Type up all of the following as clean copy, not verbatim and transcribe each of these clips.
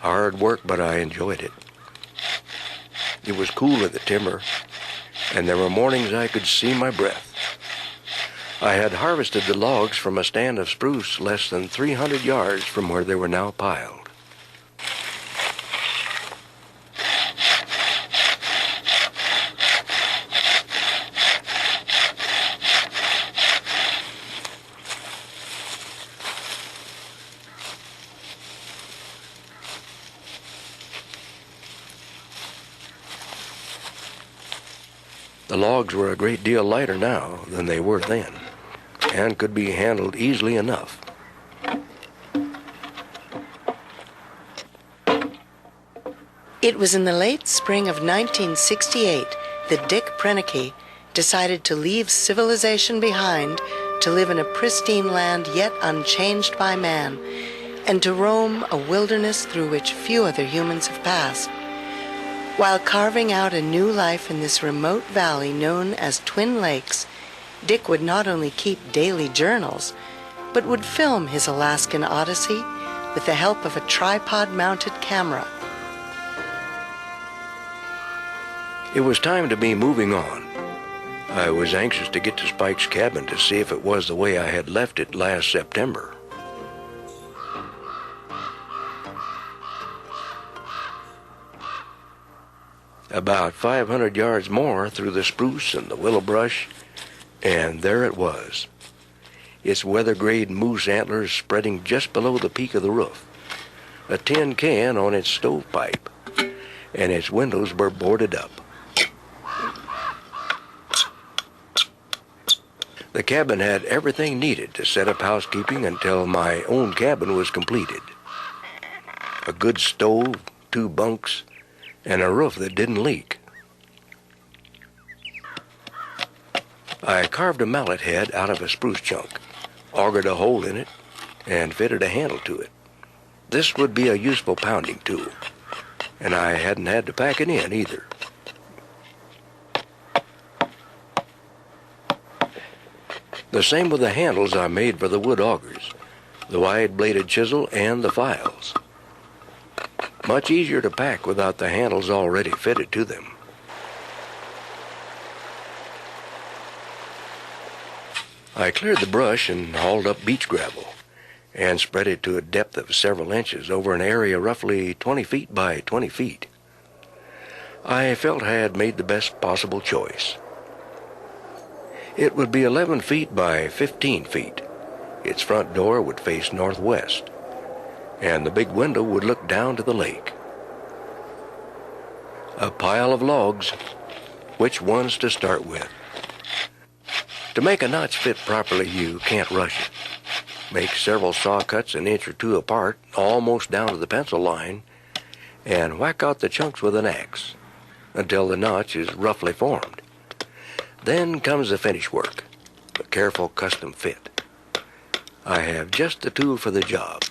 Hard work, but I enjoyed it. It was cool in the timber, and there were mornings I could see my breath. I had harvested the logs from a stand of spruce less than 300 yards from where they were now piled. The logs were a great deal lighter now than they were then, and could be handled easily enough. It was in the late spring of 1968 that Dick Prenneke decided to leave civilization behind to live in a pristine land yet unchanged by man, and to roam a wilderness through which few other humans have passed. While carving out a new life in this remote valley known as Twin Lakes, Dick would not only keep daily journals, but would film his Alaskan odyssey with the help of a tripod-mounted camera. It was time to be moving on. I was anxious to get to Spike's cabin to see if it was the way I had left it last September. About 500 yards more through the spruce and the willow brush, and there it was. Its weather-grade moose antlers spreading just below the peak of the roof, a tin can on its stovepipe, and its windows were boarded up. The cabin had everything needed to set up housekeeping until my own cabin was completed. A good stove, 2 bunks, and a roof that didn't leak. I carved a mallet head out of a spruce chunk, augered a hole in it, and fitted a handle to it. This would be a useful pounding tool, and I hadn't had to pack it in either. The same with the handles I made for the wood augers, the wide-bladed chisel, and the files. Much easier to pack without the handles already fitted to them. I cleared the brush and hauled up beach gravel and spread it to a depth of several inches over an area roughly 20 feet by 20 feet. I felt I had made the best possible choice. It would be 11 feet by 15 feet. Its front door would face northwest, and the big window would look down to the lake. A pile of logs. Which ones to start with? To make a notch fit properly, you can't rush it. Make several saw cuts an inch or 2 apart, almost down to the pencil line, and whack out the chunks with an axe until the notch is roughly formed. Then comes the finish work, a careful custom fit. I have just the tool for the job.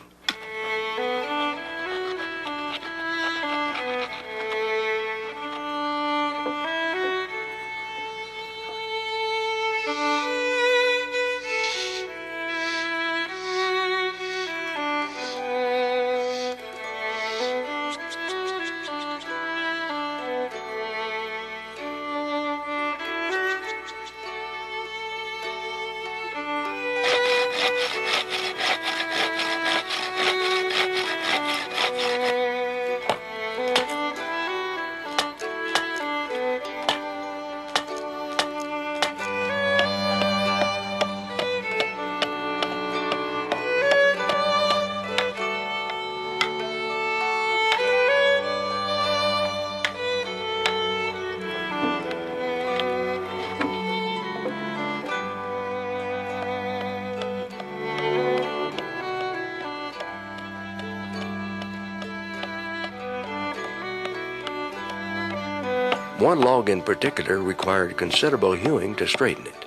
One log in particular required considerable hewing to straighten it.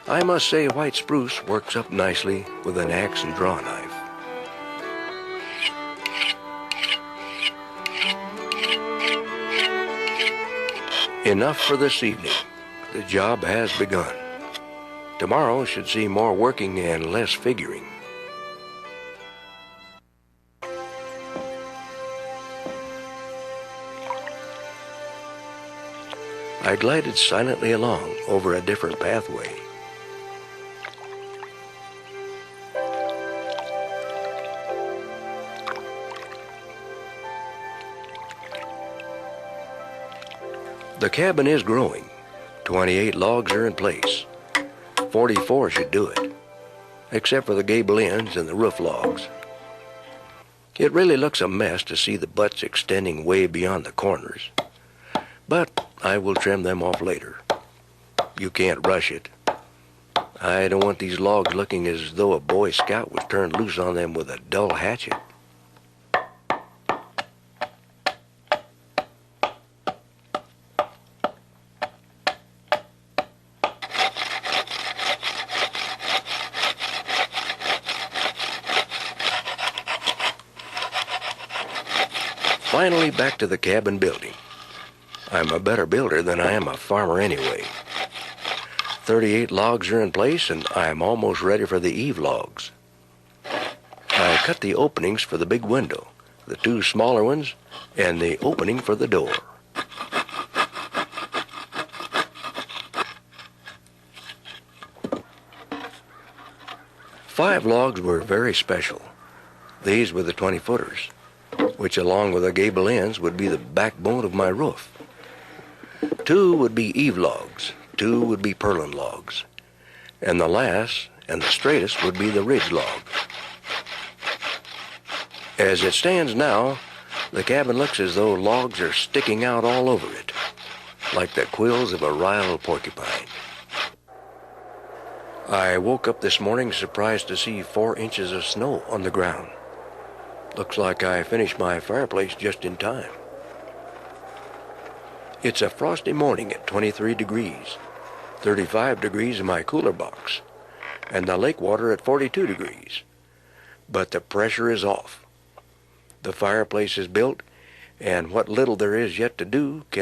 I must say white spruce works up nicely with an axe and draw knife. Enough for this evening. The job has begun. Tomorrow should see more working and less figuring. I glided silently along over a different pathway. The cabin is growing. 28 logs are in place. 44 should do it, except for the gable ends and the roof logs. It really looks a mess to see the butts extending way beyond the corners, but I will trim them off later. You can't rush it. I don't want these logs looking as though a Boy Scout was turned loose on them with a dull hatchet. Finally back to the cabin building. I'm a better builder than I am a farmer anyway. 38 logs are in place and I'm almost ready for the eave logs. I cut the openings for the big window, the 2 smaller ones, and the opening for the door. Five logs were very special. These were the 20-footers, which along with the gable ends would be the backbone of my roof. 2 would be eave logs, 2 would be purlin logs, and the last and the straightest would be the ridge log. As it stands now, the cabin looks as though logs are sticking out all over it, like the quills of a riled porcupine. I woke up this morning surprised to see 4 inches of snow on the ground. Looks like I finished my fireplace just in time. It's a frosty morning at 23 degrees, 35 degrees in my cooler box, and the lake water at 42 degrees. But the pressure is off. The fireplace is built, and what little there is yet to do can